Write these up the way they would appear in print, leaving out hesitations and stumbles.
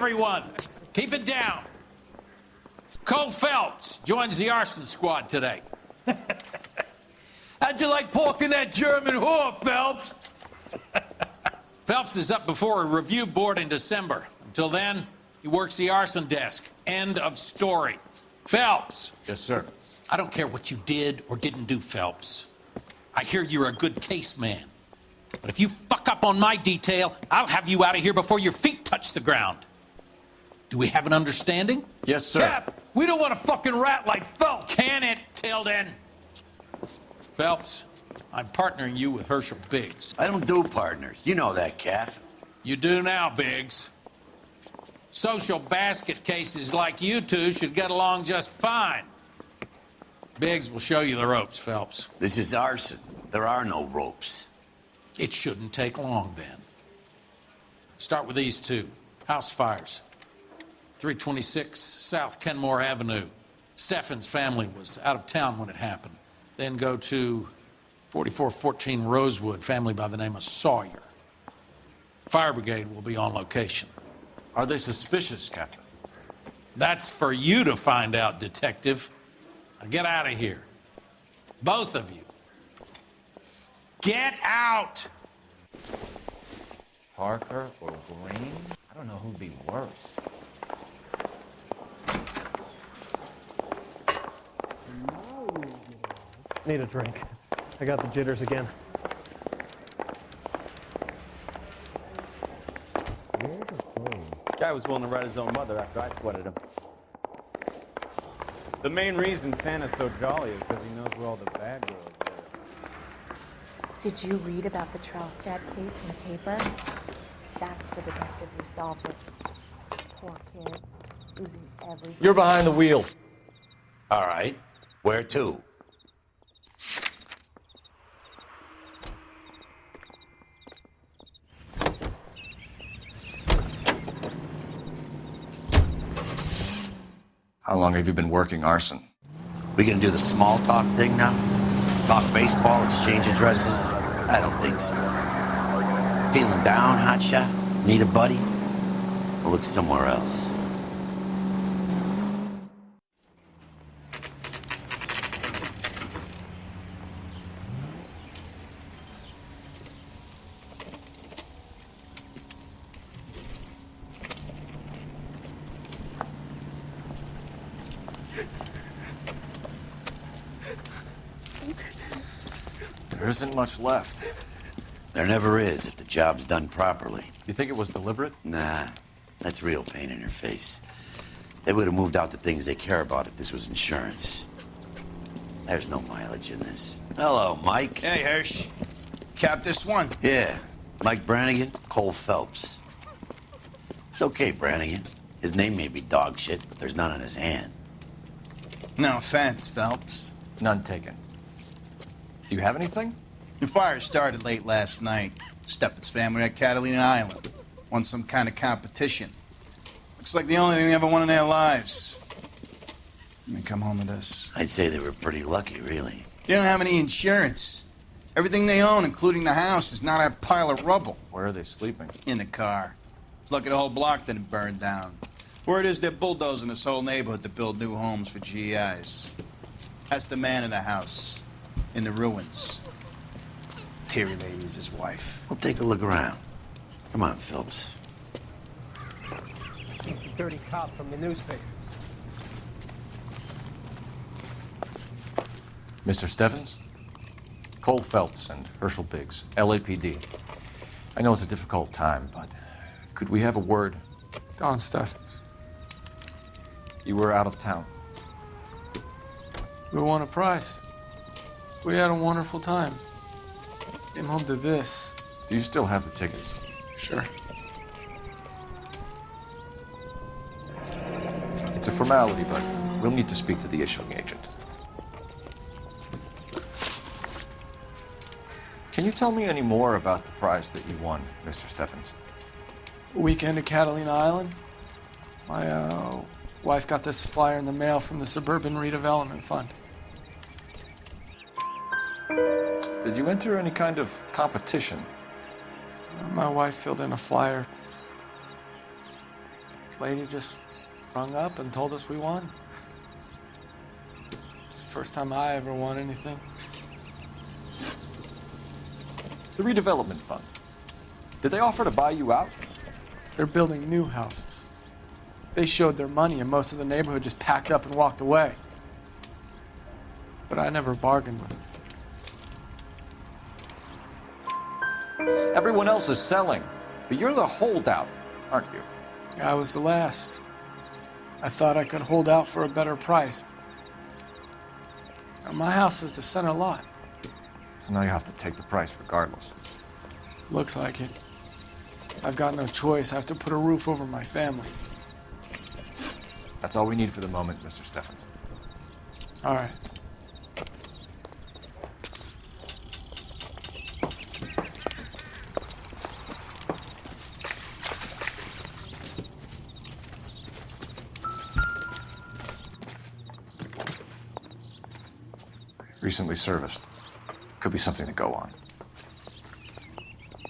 everyone, keep it down. Cole Phelps joins the arson squad today. How'd you like porking that German whore, Phelps? Phelps is up before a review board in December. Until then, he works the arson desk. End of story. Phelps. Yes, sir. I don't care what you did or didn't do, Phelps. I hear you're a good case man. But if you fuck up on my detail, I'll have you out of here before your feet touch the ground. Do we have an understanding? Yes, sir. Cap, we don't want a fucking rat like Phelps. Can it, Tilden? Phelps, I'm partnering you with Herschel Biggs. I don't do partners. You know that, Cap. You do now, Biggs. Social basket cases like you two should get along just fine. Biggs will show you the ropes, Phelps. This is arson. There are no ropes. It shouldn't take long, then. Start with these two. House fires. 326 South Kenmore Avenue. Steffen's family was out of town when it happened. Then go to 4414 Rosewood, family by the name of Sawyer. Fire brigade will be on location. Are they suspicious, Captain? That's for you to find out, Detective. Now get out of here. Both of you. Get out! Parker or Green? I don't know who'd be worse. Need a drink. I got the jitters again. This guy was willing to write his own mother after I sweated him. The main reason Santa's so jolly is because he knows where all the bad girls are. Did you read about the Trelstad case in the paper? That's the detective who solved it. Poor kids, losing everything. You're behind the wheel. All right. Where to? How long have you been working arson? We gonna do the small talk thing now? Talk baseball, exchange addresses? I don't think so. Feeling down, hotshot? Need a buddy? We'll look somewhere else. There isn't much left. There never is if the job's done properly. You think it was deliberate? Nah, that's real pain in your face. They would have moved out the things they care about if this was insurance. There's no mileage in this. Hello, Mike. Hey, Hirsch. Cap this one. Yeah, Mike Brannigan, Cole Phelps. It's okay, Brannigan. His name may be dog shit, but there's none on his hand. No offense, Phelps. None taken. Do you have anything? The fire started late last night. Steffen's family at Catalina Island. Won some kind of competition. Looks like the only thing they ever won in their lives. And they come home to this. I'd say they were pretty lucky, really. They don't have any insurance. Everything they own, including the house, is not a pile of rubble. Where are they sleeping? In the car. It's lucky the whole block didn't burn down. Word is they're bulldozing this whole neighborhood to build new homes for GIs. That's the man in the house. In the ruins. Terry Lady is his wife. We'll take a look around. Come on, Phelps. He's the dirty cop from the newspapers. Mr. Steffens? Cole Phelps and Herschel Biggs, LAPD. I know it's a difficult time, but could we have a word? Don Steffens. You were out of town. We won a prize. We had a wonderful time. Came home to this. Do you still have the tickets? Sure. It's a formality, but we'll need to speak to the issuing agent. Can you tell me any more about the prize that you won, Mr. Steffens? Weekend at Catalina Island. My wife got this flyer in the mail from the Suburban Redevelopment Fund. Did you enter any kind of competition? My wife filled in a flyer. Lady just rung up and told us we won. It's the first time I ever won anything. The redevelopment fund. Did they offer to buy you out? They're building new houses. They showed their money and most of the neighborhood just packed up and walked away. But I never bargained with them. Everyone else is selling, but you're the holdout, aren't you? I was the last. I thought I could hold out for a better price. Now, my house is the center lot. So now you have to take the price regardless. Looks like it. I've got no choice. I have to put a roof over my family. That's all we need for the moment, Mr. Steffens. All right. Recently serviced. Could be something to go on.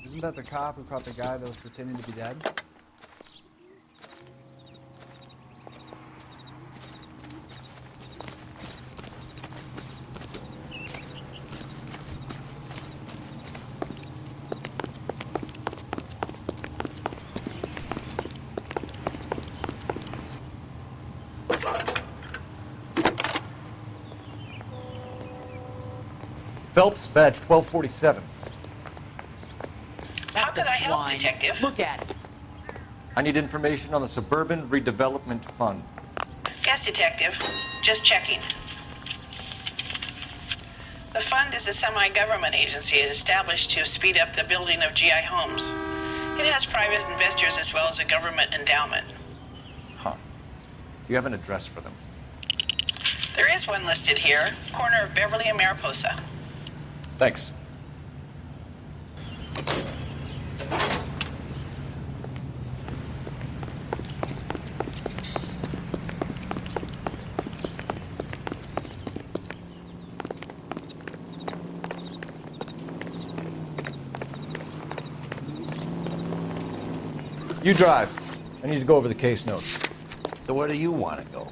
Isn't that the cop who caught the guy that was pretending to be dead? Phelps, badge 1247. How can I help, Detective? Look at it. I need information on the Suburban Redevelopment Fund. Yes, Detective. Just checking. The fund is a semi-government agency established to speed up the building of GI homes. It has private investors as well as a government endowment. Huh. You have an address for them? There is one listed here, corner of Beverly and Mariposa. Thanks. You drive. I need to go over the case notes. So where do you want to go?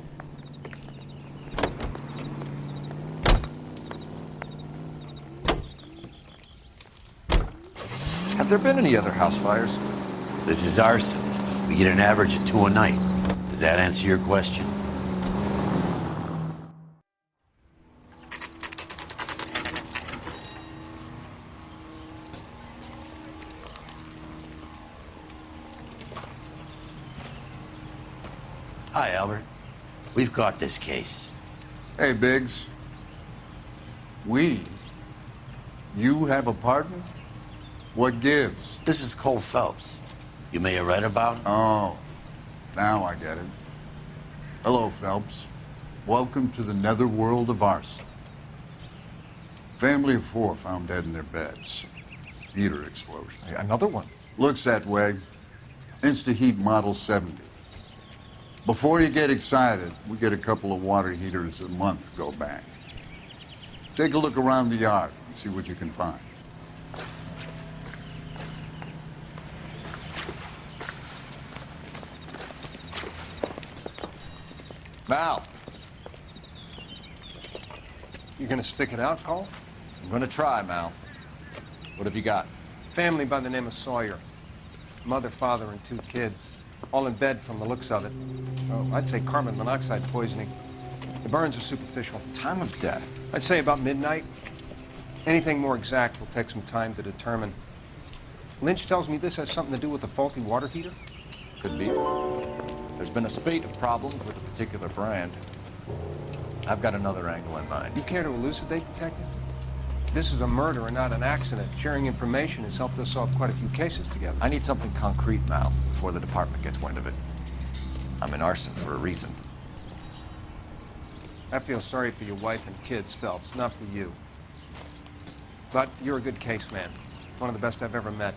Have there been any other house fires? This is arson. We get an average of 2 a night. Does that answer your question? Hi, Albert. We've got this case. Hey, Biggs. We? You have a partner? What gives? This is Cole Phelps. You may have read about him. Oh, now I get it. Hello, Phelps. Welcome to the netherworld of arson. Family of 4 found dead in their beds. Heater explosion. Another one? Looks that way. Insta-Heat Model 70. Before you get excited, we get a couple of water heaters a month go bang. Take a look around the yard and see what you can find. Mal, You gonna stick it out, Cole? I'm gonna try, Mal. What have you got? Family by the name of Sawyer. Mother, father, and 2 kids. All in bed from the looks of it. Oh, I'd say carbon monoxide poisoning. The burns are superficial. Time of death? I'd say about midnight. Anything more exact will take some time to determine. Lynch tells me this has something to do with a faulty water heater. Could be. There's been a spate of problems with a particular brand. I've got another angle in mind. You care to elucidate, Detective? This is a murder and not an accident. Sharing information has helped us solve quite a few cases together. I need something concrete, Mal, before the department gets wind of it. I'm in arson for a reason. I feel sorry for your wife and kids, Phelps, not for you. But you're a good case man. One of the best I've ever met.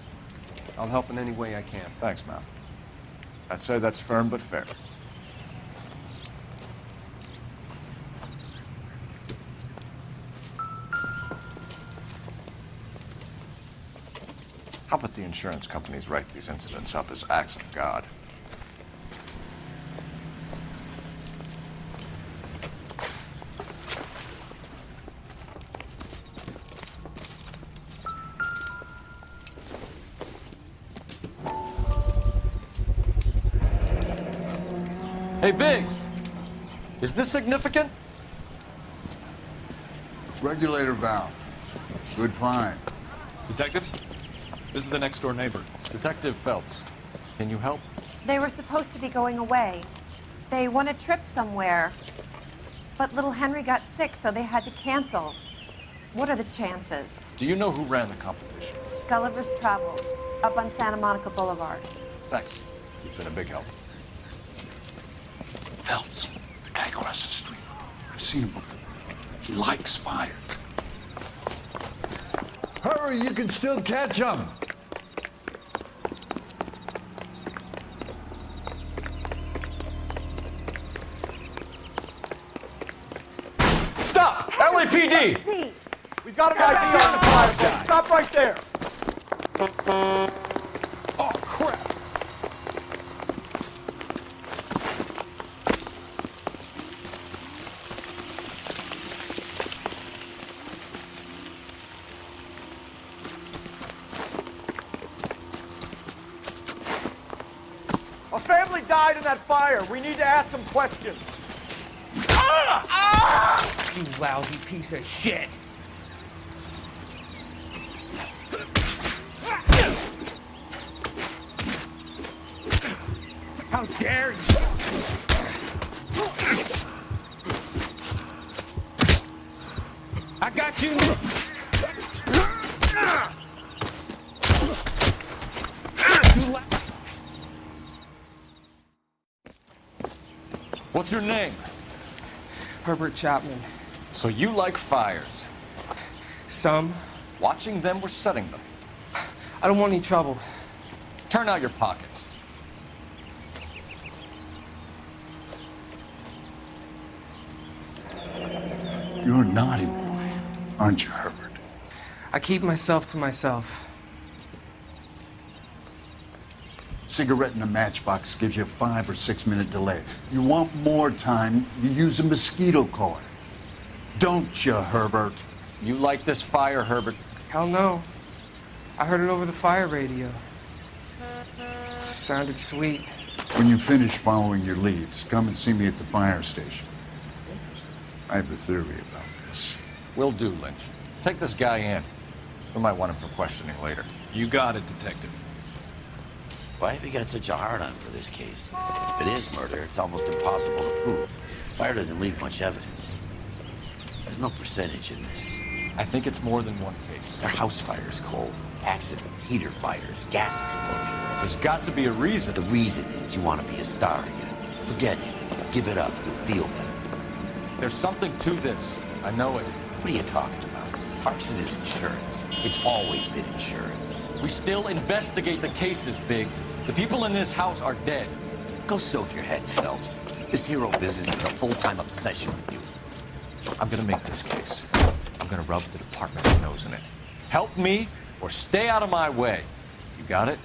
I'll help in any way I can. Thanks, Mal. I'd say that's firm but fair. How about the insurance companies write these incidents up as acts of God? Hey, Biggs. Is this significant? Regulator valve. Good find. Detectives, this is the next door neighbor. Detective Phelps, can you help? They were supposed to be going away. They won a trip somewhere. But little Henry got sick, so they had to cancel. What are the chances? Do you know who ran the competition? Gulliver's Travel, up on Santa Monica Boulevard. Thanks. You've been a big help. Phelps, the guy across the street. I've seen him before. He likes fire. Hurry, you can still catch him. Stop! LAPD! See, We've got an ID on the fire guy. Stop right there. Oh, crap. A family died in that fire. We need to ask some questions. You lousy piece of shit. How dare you! I got you! What's your name? Herbert Chapman. So you like fires. Some. Watching them or setting them? I don't want any trouble. Turn out your pockets. You're a naughty boy, aren't you, Herbert? I keep myself to myself. Cigarette in a matchbox gives you a 5 or 6 minute delay. You want more time, you use a mosquito coil. Don't you, Herbert? You like this fire, Herbert? Hell no. I heard it over the fire radio. Sounded sweet. When you finish following your leads, come and see me at the fire station. I have a theory about this. Will do, Lynch. Take this guy in. We might want him for questioning later. You got it, Detective. Why have you got such a hard-on for this case? If it is murder, it's almost impossible to prove. Fire doesn't leave much evidence. There's no percentage in this. I think it's more than one case. There are house fires, Cole. Accidents, heater fires, gas explosions. There's got to be a reason. The reason is you want to be a star again. Forget it. Give it up. You'll feel better. There's something to this. I know it. What are you talking about? Arson is insurance. It's always been insurance. We still investigate the cases, Biggs. The people in this house are dead. Go soak your head, Phelps. This hero business is a full-time obsession with you. I'm gonna make this case. I'm gonna rub the department's nose in it. Help me or stay out of my way. You got it?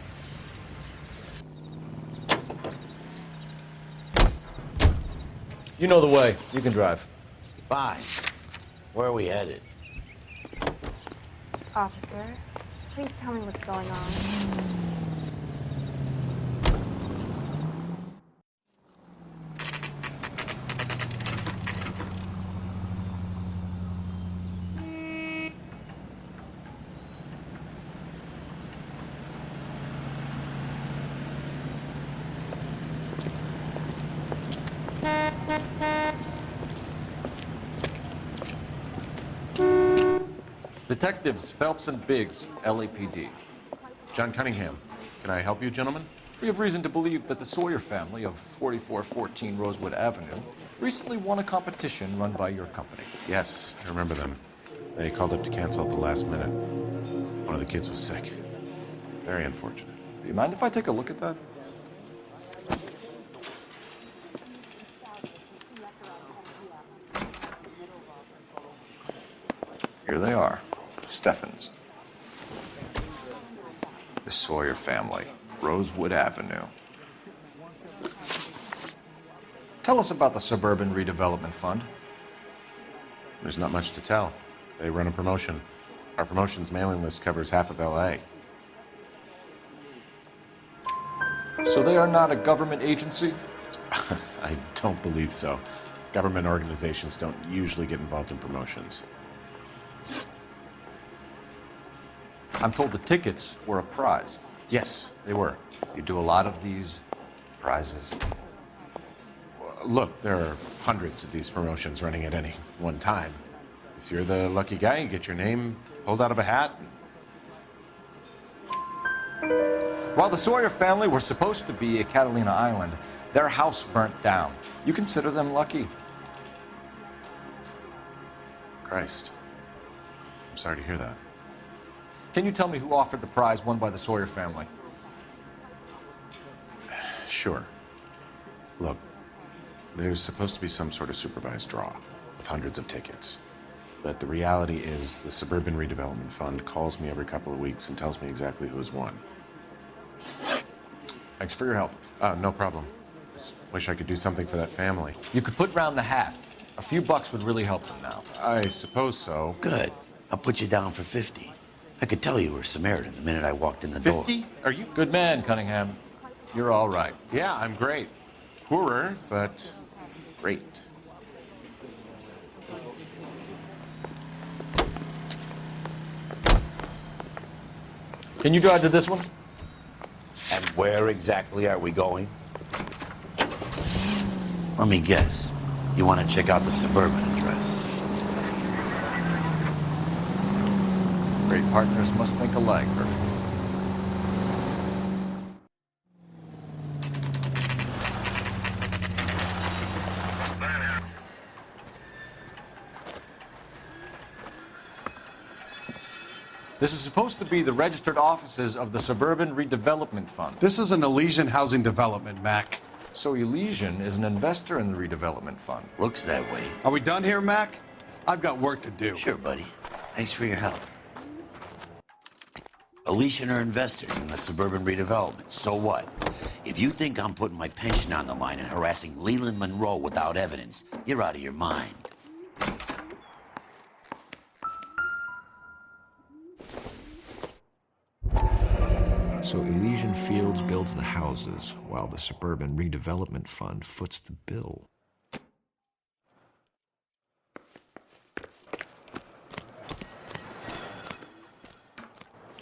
You know the way. You can drive. Fine. Where are we headed? officer, please tell me what's going on. Detectives Phelps and Biggs, LAPD. John Cunningham. Can I help you, gentlemen? We have reason to believe that the Sawyer family of 4414 Rosewood Avenue recently won a competition run by your company. Yes, I remember them. They called up to cancel at the last minute. One of the kids was sick. Very unfortunate. Do you mind if I take a look at that? Here they are. Steffens. The Sawyer family, Rosewood Avenue. Tell us about the Suburban Redevelopment Fund. There's not much to tell. They run a promotion. Our promotion's mailing list covers half of LA. So they are not a government agency? I don't believe so. Government organizations don't usually get involved in promotions. I'm told the tickets were a prize. Yes, they were. You do a lot of these prizes. Look, there are hundreds of these promotions running at any one time. If you're the lucky guy, you get your name pulled out of a hat. While the Sawyer family were supposed to be at Catalina Island, their house burnt down. You consider them lucky? Christ. I'm sorry to hear that. Can you tell me who offered the prize won by the Sawyer family? Sure. Look, there's supposed to be some sort of supervised draw with hundreds of tickets. But the reality is the Suburban Redevelopment Fund calls me every couple of weeks and tells me exactly who has won. Thanks for your help. No problem. Just wish I could do something for that family. You could put round the hat. A few bucks would really help them now. I suppose so. Good. I'll put you down for 50. I could tell you were Samaritan the minute I walked in the door. 50? Are you? Good man, Cunningham. You're all right. Yeah, I'm great. Poorer, but great. Can you drive to this one? And where exactly are we going? Let me guess. You want to check out the Suburban address? Great partners must think alike, Bert. This is supposed to be the registered offices of the Suburban Redevelopment Fund. This is an Elysian housing development, Mac. So Elysian is an investor in the redevelopment fund. Looks that way. Are we done here, Mac? I've got work to do. Sure, buddy. Thanks for your help. Elysian are investors in the Suburban Redevelopment. So what? If you think I'm putting my pension on the line and harassing Leland Monroe without evidence, you're out of your mind. So Elysian Fields builds the houses, while the Suburban Redevelopment Fund foots the bill.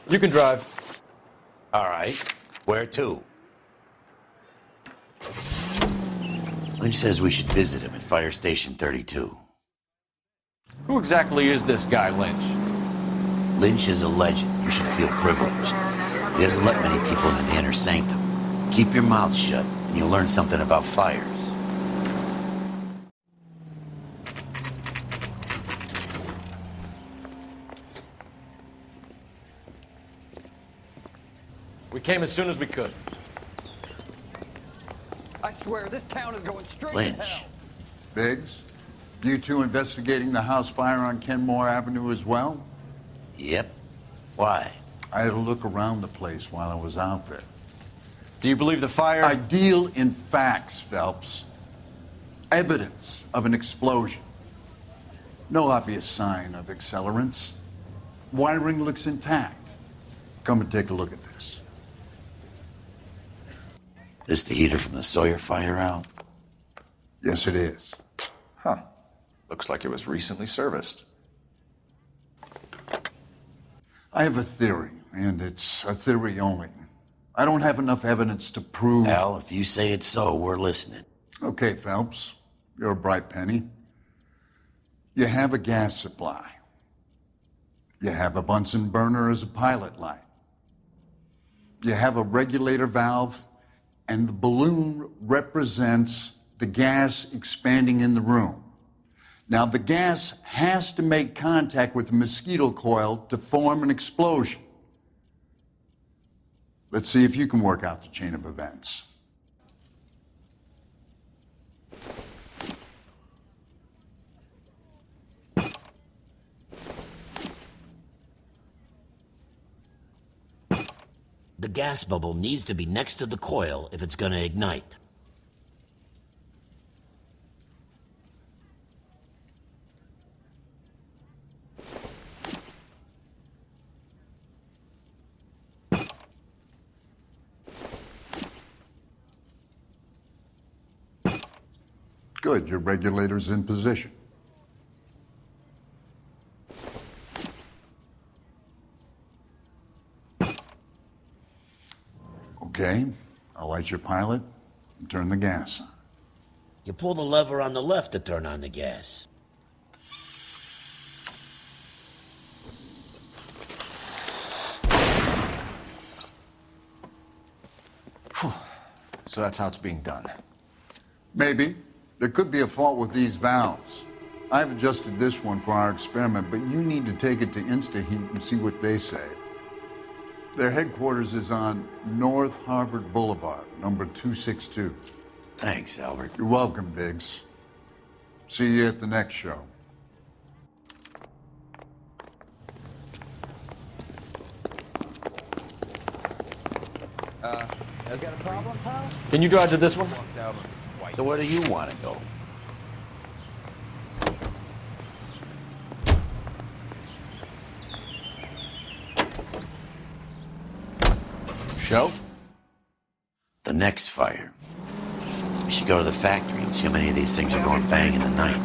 You can drive. All right. Where to? Lynch says we should visit him at Fire Station 32. Who exactly is this guy, Lynch? Lynch is a legend. You should feel privileged. He doesn't let many people into the inner sanctum. Keep your mouth shut, and you'll learn something about fires. We came as soon as we could. I swear, this town is going straight Lynch. to hell. Biggs, you two investigating the house fire on Kenmore Avenue as well? Yep. Why? I had a look around the place while I was out there. Do you believe the fire? I deal in facts, Phelps. Evidence of an explosion. No obvious sign of accelerants. Wiring looks intact. Come and take a look at this. Is the heater from the Sawyer fire out? Yes, it is. Huh. Looks like it was recently serviced. I have a theory, and it's a theory only. I don't have enough evidence to prove... Al, if you say it's so, we're listening. Okay, Phelps. You're a bright penny. You have a gas supply. You have a Bunsen burner as a pilot light. You have a regulator valve, and the balloon represents the gas expanding in the room. Now, the gas has to make contact with the mosquito coil to form an explosion. Let's see if you can work out the chain of events. The gas bubble needs to be next to the coil if it's going to ignite. Good, your regulator's in position. Okay, I'll light your pilot and turn the gas on. You pull the lever on the left to turn on the gas. So that's how it's being done. Maybe. There could be a fault with these valves. I've adjusted this one for our experiment, but you need to take it to InstaHeat and see what they say. Their headquarters is on North Harvard Boulevard, number 262. Thanks, Albert. You're welcome, Biggs. See you at the next show. You got a problem, pal? Can you drive to this one? So where do you want to go? Show? The next fire. We should go to the factory and see how many of these things are going bang in the night.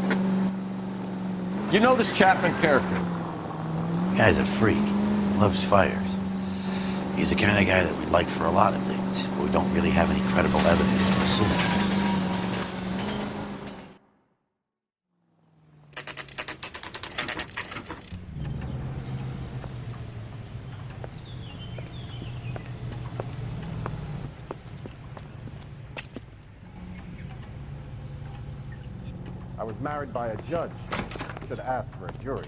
You know this Chapman character? The guy's a freak. He loves fires. He's the kind of guy that we'd like for a lot of things, but we don't really have any credible evidence to assume. I was married by a judge. Should ask for a jury.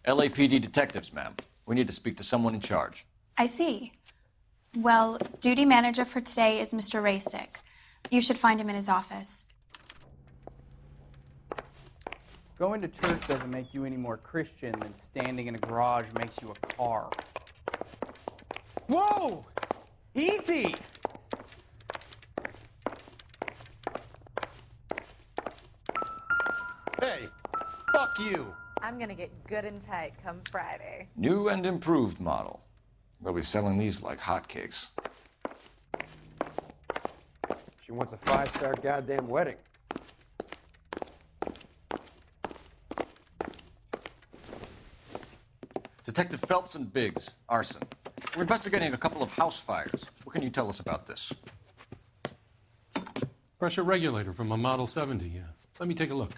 LAPD detectives, ma'am. We need to speak to someone in charge. I see. Well, duty manager for today is Mr. Rasick. You should find him in his office. Going to church doesn't make you any more Christian than standing in a garage makes you a car. Whoa! Easy! Hey, fuck you. I'm gonna get good and tight come Friday. New and improved model. They'll be selling these like hotcakes. She wants a 5-star goddamn wedding. Detective Phelps and Biggs, arson. We're investigating a couple of house fires. What can you tell us about this? Pressure regulator from a Model 70, yeah. Let me take a look.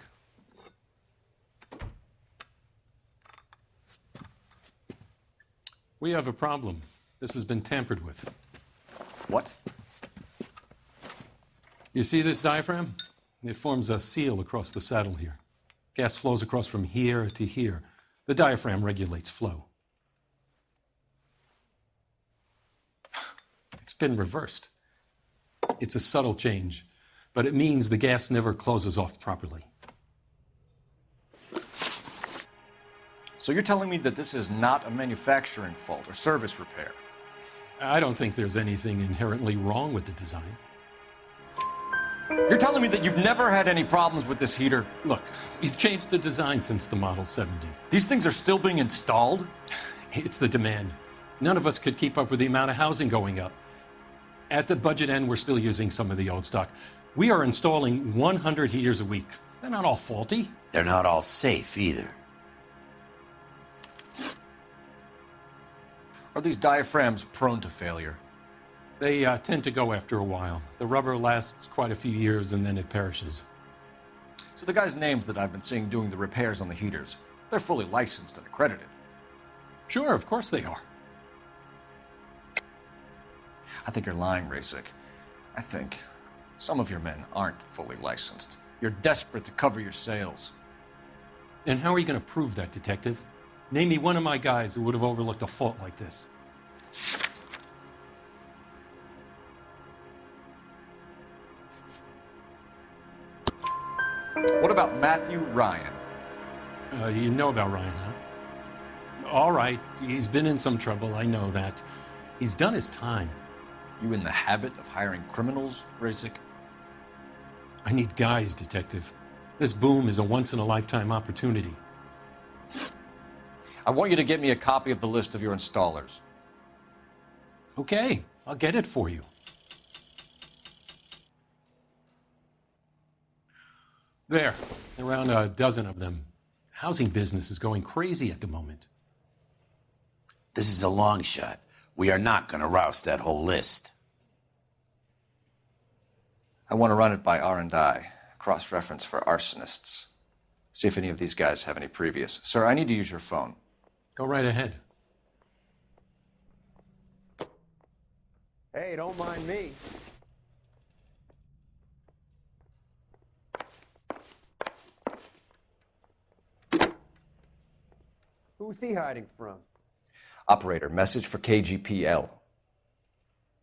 We have a problem. This has been tampered with. What? You see this diaphragm? It forms a seal across the saddle here. Gas flows across from here to here. The diaphragm regulates flow. It's been reversed. It's a subtle change, but it means the gas never closes off properly. So you're telling me that this is not a manufacturing fault or service repair? I don't think there's anything inherently wrong with the design. You're telling me that you've never had any problems with this heater? Look, we've changed the design since the Model 70. These things are still being installed? It's the demand. None of us could keep up with the amount of housing going up. At the budget end, we're still using some of the old stock. We are installing 100 heaters a week. They're not all faulty. They're not all safe either. Are these diaphragms prone to failure? They tend to go after a while. The rubber lasts quite a few years and then it perishes. So the guys' names that I've been seeing doing the repairs on the heaters, they're fully licensed and accredited. Sure, of course they are. I think you're lying, Rasick. I think some of your men aren't fully licensed. You're desperate to cover your sales. And how are you going to prove that, Detective? Name me one of my guys who would have overlooked a fault like this. What about Matthew Ryan? You know about Ryan, huh? All right, he's been in some trouble, I know that. He's done his time. You in the habit of hiring criminals, Rasick? I need guys, Detective. This boom is a once-in-a-lifetime opportunity. I want you to get me a copy of the list of your installers. Okay, I'll get it for you. There, around a dozen of them. Housing business is going crazy at the moment. This is a long shot. We are not going to roust that whole list. I want to run it by R&I, cross-reference for arsonists. See if any of these guys have any previous. Sir, I need to use your phone. Go right ahead. Hey, don't mind me. Who's he hiding from? Operator, message for KGPL.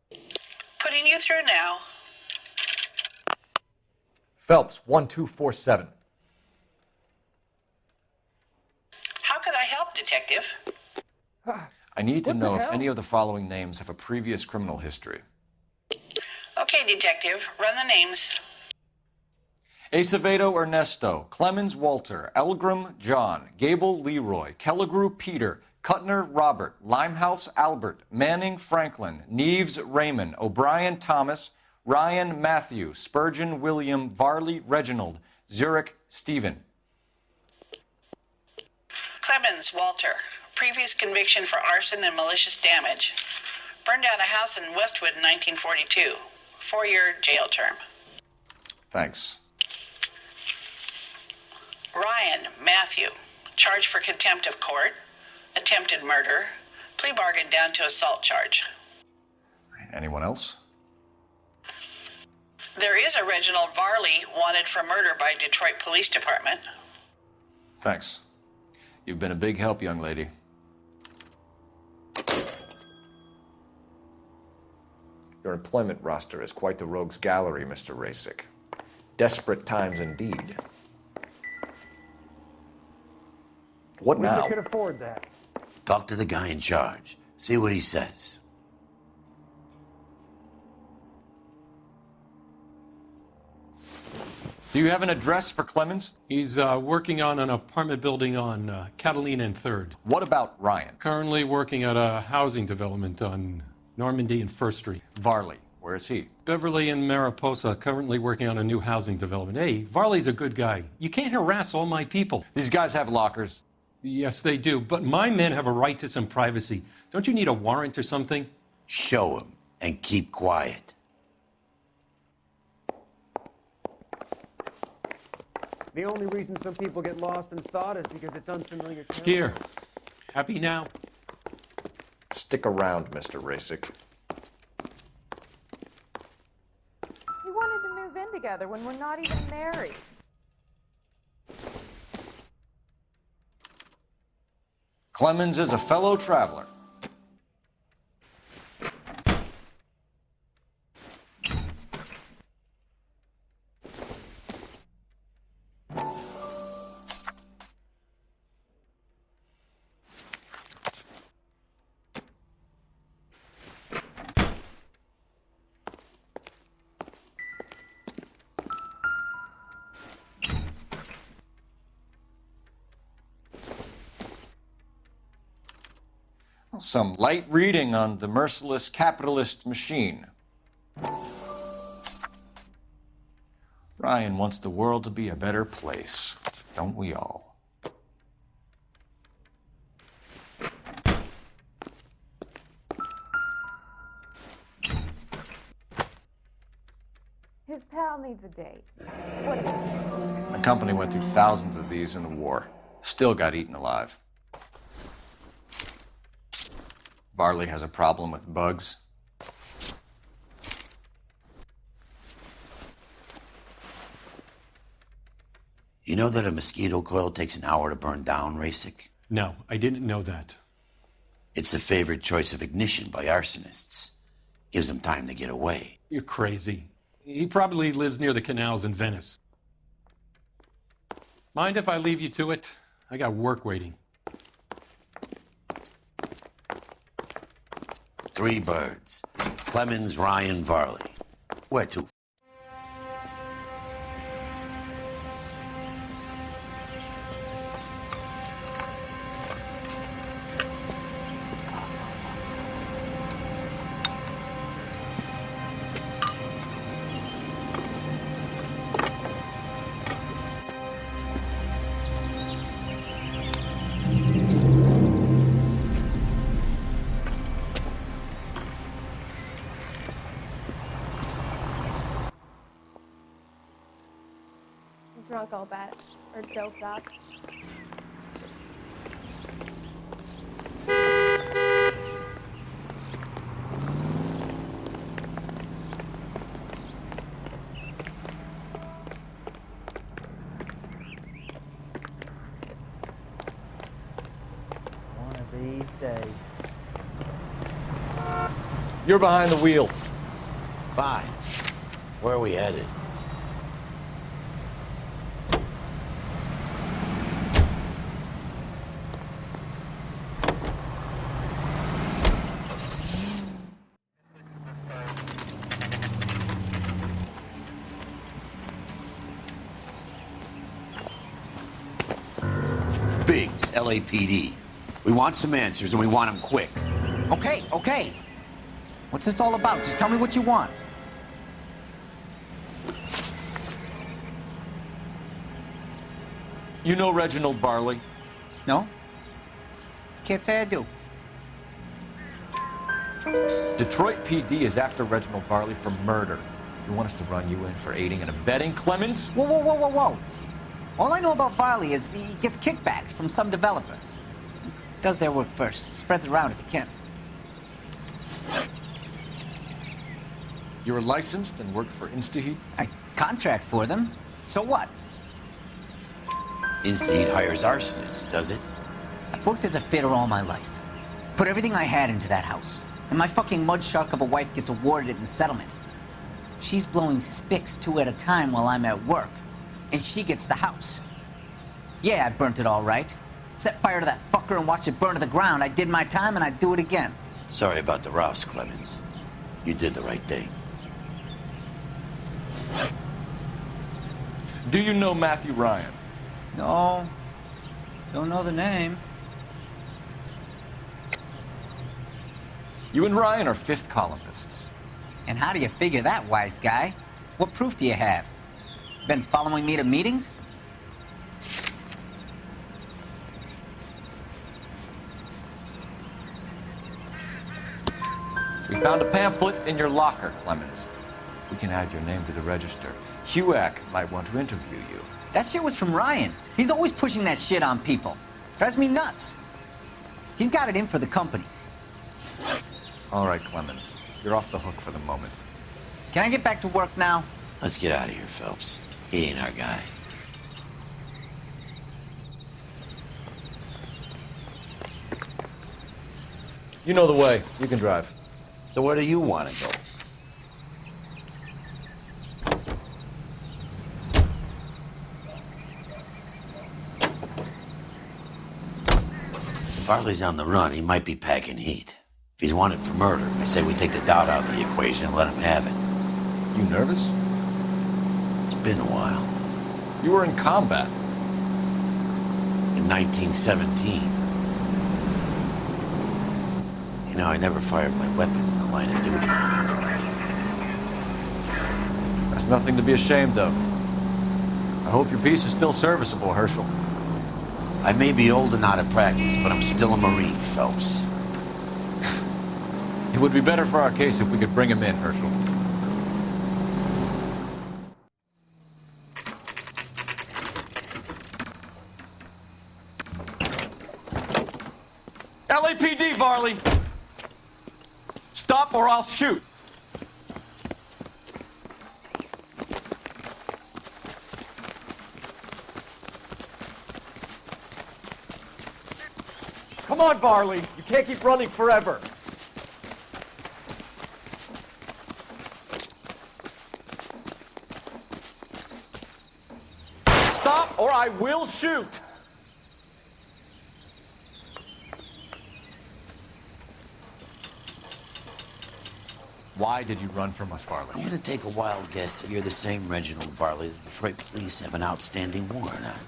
Putting you through now. Phelps, 1247. How could I help, Detective? I need to What the know if hell? any of the following names have a previous criminal history. Okay, Detective, run the names. Acevedo Ernesto, Clemens Walter, Elgram John, Gable Leroy, Kelligrew Peter, Cutner Robert, Limehouse Albert, Manning Franklin, Neves Raymond, O'Brien Thomas, Ryan Matthew, Spurgeon William, Varley Reginald, Zurich Stephen. Clemens Walter. Previous conviction for arson and malicious damage. Burned down a house in Westwood in 1942. 4-year jail term. Thanks. Ryan Matthew. Charged for contempt of court. Attempted murder. Plea bargain down to assault charge. Anyone else? There is a Reginald Varley wanted for murder by Detroit Police Department. Thanks. You've been a big help, young lady. Your employment roster is quite the rogues gallery, Mr. Rasick. Desperate times indeed. What We now? could afford that. Talk to the guy in charge. See what he says. Do you have an address for Clemens? He's working on an apartment building on Catalina and 3rd. What about Ryan? Currently working at a housing development on Normandy and 1st Street. Varley, where is he? Beverly and Mariposa, currently working on a new housing development. Hey, Varley's a good guy. You can't harass all my people. These guys have lockers. Yes, they do, but my men have a right to some privacy. Don't you need a warrant or something? Show him and keep quiet. The only reason some people get lost in thought is because it's unfamiliar territory. Here. Happy now? Stick around, Mr. Rasick. We wanted to move in together when we're not even married. Clemens is a fellow traveler. Some light reading on the merciless capitalist machine. Ryan wants the world to be a better place, don't we all? His pal needs a date. What is it? My company went through thousands of these in the war. Still got eaten alive. Varley has a problem with bugs. You know that a mosquito coil takes an hour to burn down, Rasick? No, I didn't know that. It's the favorite choice of ignition by arsonists. Gives them time to get away. You're crazy. He probably lives near the canals in Venice. Mind if I leave you to it? I got work waiting. 3 birds. Clemens, Ryan, Varley. Where to? Drunk, I'll bet. Or doped up. One of these days. You're behind the wheel. Fine. Where are we headed? Biggs, LAPD. We want some answers, and we want them quick. Okay, okay. What's this all about? Just tell me what you want. You know Reginald Varley? No? Can't say I do. Detroit PD is after Reginald Varley for murder. You want us to run you in for aiding and abetting, Clemens? Whoa, whoa, whoa, whoa, whoa. All I know about Varley is he gets kickbacks from some developer. Does their work first. Spreads it around if he can. You're licensed and work for InstaHeat? I contract for them. So what? Instead hires arsonists, does it? I've worked as a fitter all my life. Put everything I had into that house. And my fucking mud shark of a wife gets awarded it in the settlement. She's blowing spics 2 at a time while I'm at work. And she gets the house. Yeah, I burnt it all right. Set fire to that fucker and watched it burn to the ground. I did my time and I'd do it again. Sorry about the rouse, Clemens. You did the right thing. Do you know Matthew Ryan? No. Don't know the name. You and Ryan are fifth columnists. And how do you figure that, wise guy? What proof do you have? Been following me to meetings? We found a pamphlet in your locker, Clemens. We can add your name to the register. HUAC might want to interview you. That shit was from Ryan. He's always pushing that shit on people. Drives me nuts. He's got it in for the company. All right, Clemens. You're off the hook for the moment. Can I get back to work now? Let's get out of here, Phelps. He ain't our guy. You know the way. You can drive. So where do you want to go? If Varley's on the run, he might be packing heat. If he's wanted for murder, I say we take the doubt out of the equation and let him have it. You nervous? It's been a while. You were in combat. In 1917. You know, I never fired my weapon in the line of duty. That's nothing to be ashamed of. I hope your piece is still serviceable, Herschel. I may be old and out of practice, but I'm still a Marine, Phelps. It would be better for our case if we could bring him in, Herschel. LAPD, Varley! Stop or I'll shoot! Come on, Varley. You can't keep running forever. Stop or I will shoot! Why did you run from us, Varley? I'm gonna take a wild guess that you're the same Reginald Varley the Detroit police have an outstanding warrant on.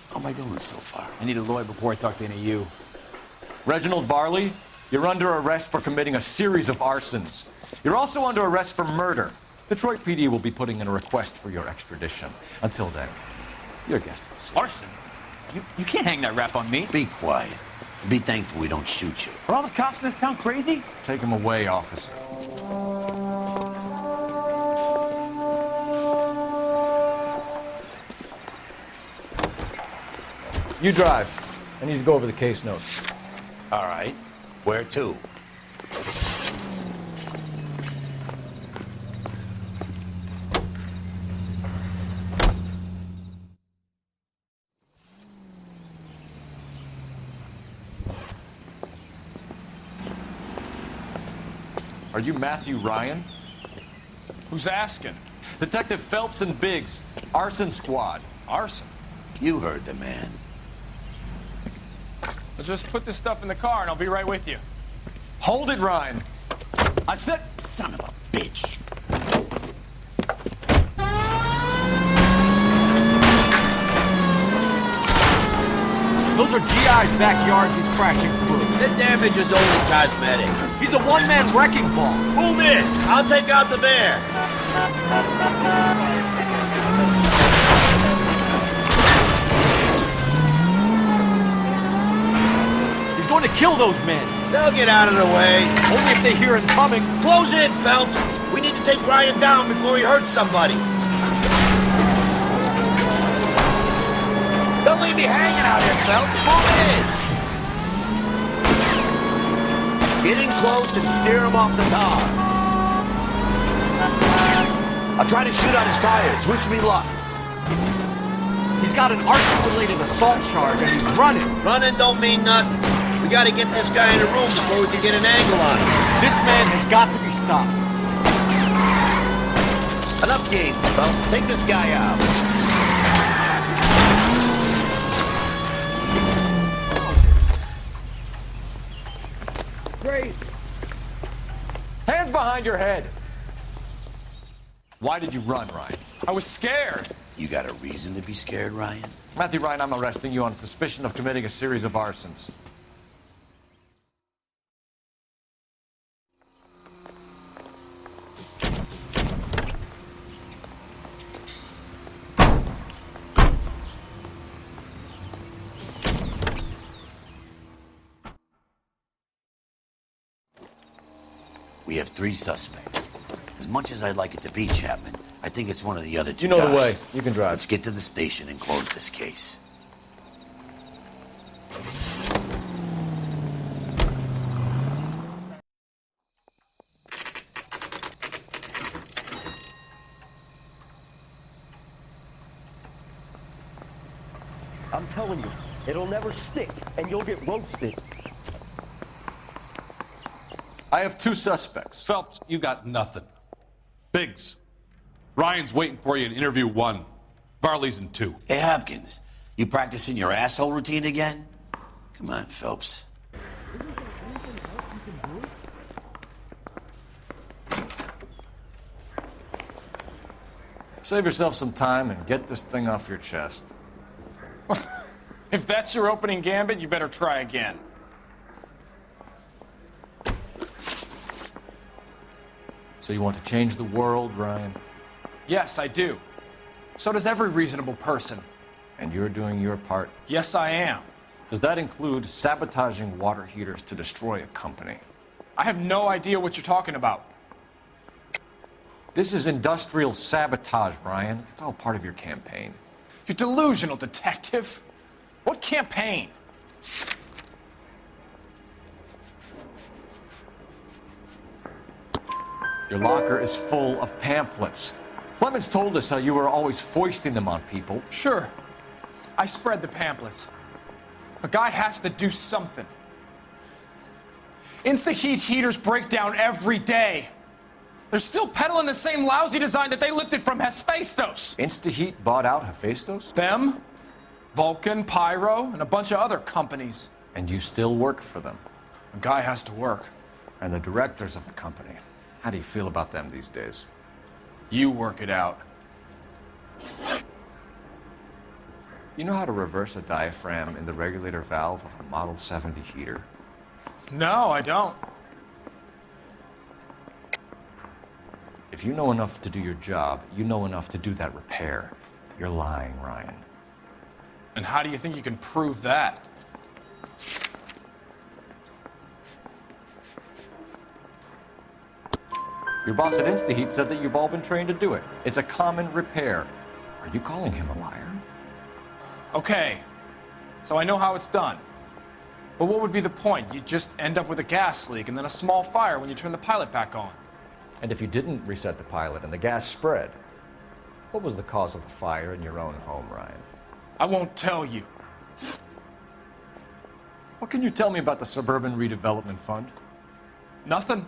How am I doing so far? I need a lawyer before I talk to any of you. Reginald Varley, you're under arrest for committing a series of arsons. You're also under arrest for murder. Detroit PD will be putting in a request for your extradition. Until then, your guest is Arson? You can't hang that rap on me. Be quiet. Be thankful we don't shoot you. Are all the cops in this town crazy? Take him away, officer. You drive. I need to go over the case notes. All right. Where to? Are you Matthew Ryan? Who's asking? Detective Phelps and Biggs, arson squad. Arson? You heard the man. I'll just put this stuff in the car and I'll be right with you. Hold it, Ryan. I said... Son of a bitch. Those are GI's backyards he's crashing through. The damage is only cosmetic. He's a one-man wrecking ball. Move in. I'll take out the bear. He's going to kill those men. They'll get out of the way. Only if they hear him coming. Close in, Phelps. We need to take Ryan down before he hurts somebody. Don't leave me hanging out here, Phelps. Move in. Get in close and steer him off the tar. I'll try to shoot out his tires. Wish me luck. He's got an arson-related assault charge and he's running. Running don't mean nothing. We gotta get this guy in the room before we can get an angle on him. This man has got to be stopped. Enough games, Phelps. Take this guy out. Great. Hands behind your head. Why did you run, Ryan? I was scared. You got a reason to be scared, Ryan? Matthew Ryan, I'm arresting you on suspicion of committing a series of arsons. We have 3 suspects. As much as I'd like it to be Chapman, I think it's one of the other 2 You know guys. the way. You can drive. Let's get to the station and close this case. I'm telling you, it'll never stick, and you'll get roasted. I have 2 suspects. Phelps, you got nothing. Biggs, Ryan's waiting for you in interview 1. Varley's in 2. Hey, Hopkins, you practicing your asshole routine again? Come on, Phelps. Save yourself some time and get this thing off your chest. If that's your opening gambit, you better try again. So you want to change the world, Ryan? Yes, I do. So does every reasonable person. And you're doing your part? Yes, I am. Does that include sabotaging water heaters to destroy a company? I have no idea what you're talking about. This is industrial sabotage, Ryan. It's all part of your campaign. You're delusional, detective. What campaign? Your locker is full of pamphlets. Clemens told us how you were always foisting them on people. Sure. I spread the pamphlets. A guy has to do something. Insta-heat heaters break down every day. They're still peddling the same lousy design that they lifted from Hephaestus. Insta-heat bought out Hephaestus? Them, Vulcan, Pyro, and a bunch of other companies. And you still work for them? A guy has to work. And the directors of the company. How do you feel about them these days? You work it out. You know how to reverse a diaphragm in the regulator valve of a Model 70 heater? No, I don't. If you know enough to do your job, you know enough to do that repair. You're lying, Ryan. And how do you think you can prove that? Your boss at InstaHeat said that you've all been trained to do it. It's a common repair. Are you calling him a liar? Okay. so I know how it's done. But what would be the point? You'd just end up with a gas leak and then a small fire when you turn the pilot back on. And if you didn't reset the pilot and the gas spread, what was the cause of the fire in your own home, Ryan? I won't tell you. What can you tell me about the Suburban Redevelopment Fund? Nothing.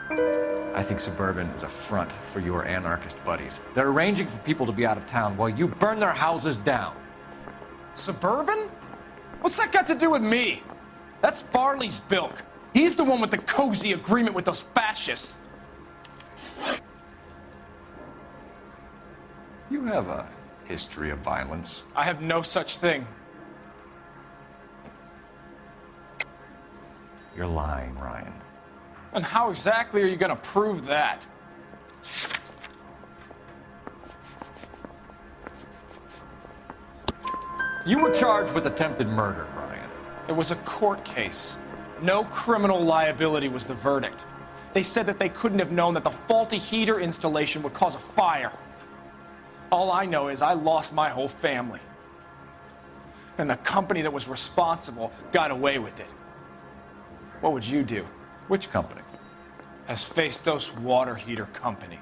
I think Suburban is a front for your anarchist buddies. They're arranging for people to be out of town while you burn their houses down. Suburban? What's that got to do with me? That's Farley's bilk. He's the one with the cozy agreement with those fascists. You have a history of violence. I have no such thing. You're lying, Ryan. And how exactly are you going to prove that? You were charged with attempted murder, Ryan. It was a court case. No criminal liability was the verdict. They said that they couldn't have known that the faulty heater installation would cause a fire. All I know is I lost my whole family. And the company that was responsible got away with it. What would you do? Which company? Hephaestus Water Heater Company.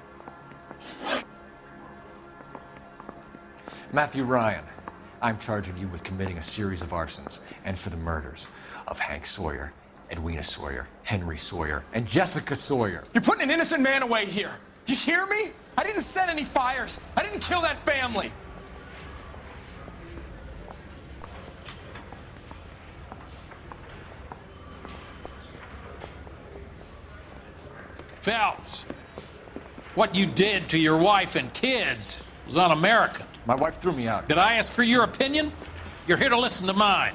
Matthew Ryan, I'm charging you with committing a series of arsons and for the murders of Hank Sawyer, Edwina Sawyer, Henry Sawyer, and Jessica Sawyer. You're putting an innocent man away here. You hear me? I didn't set any fires. I didn't kill that family. Phelps, what you did to your wife and kids was un-American. My wife threw me out. Did I ask for your opinion? You're here to listen to mine.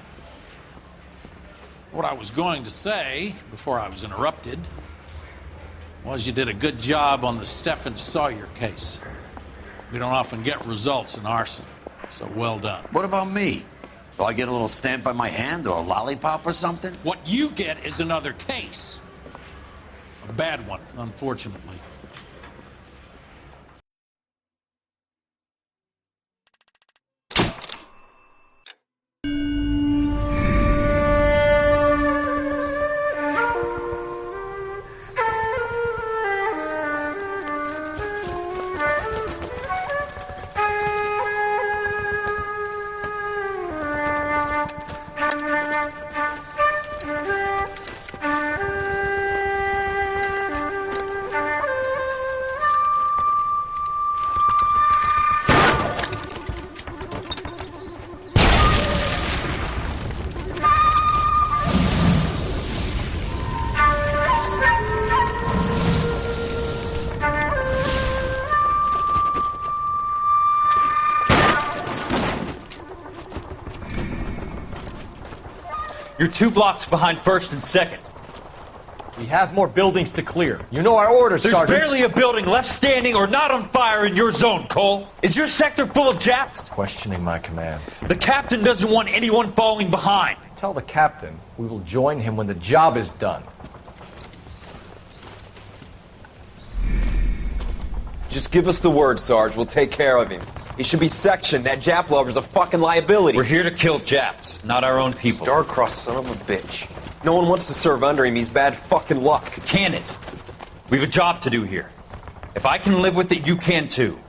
What I was going to say, before I was interrupted, was you did a good job on the Stephen Sawyer case. We don't often get results in arson, so well done. What about me? Do I get a little stamp by my hand or a lollipop or something? What you get is another case. A bad one, unfortunately. You're 2 blocks behind 1st and 2nd. We have more buildings to clear. You know our orders, There's Sergeant. barely a building left standing or not on fire in your zone, Cole. Is your sector full of Japs? Questioning my command. The captain doesn't want anyone falling behind. Tell the captain we will join him when the job is done. Just give us the word, Sarge. We'll take care of him. He should be sectioned. That Jap lover's a fucking liability. We're here to kill Japs, not our own people. Star-crossed son of a bitch. No one wants to serve under him. He's bad fucking luck. Can it? We've a job to do here. If I can live with it, you can too.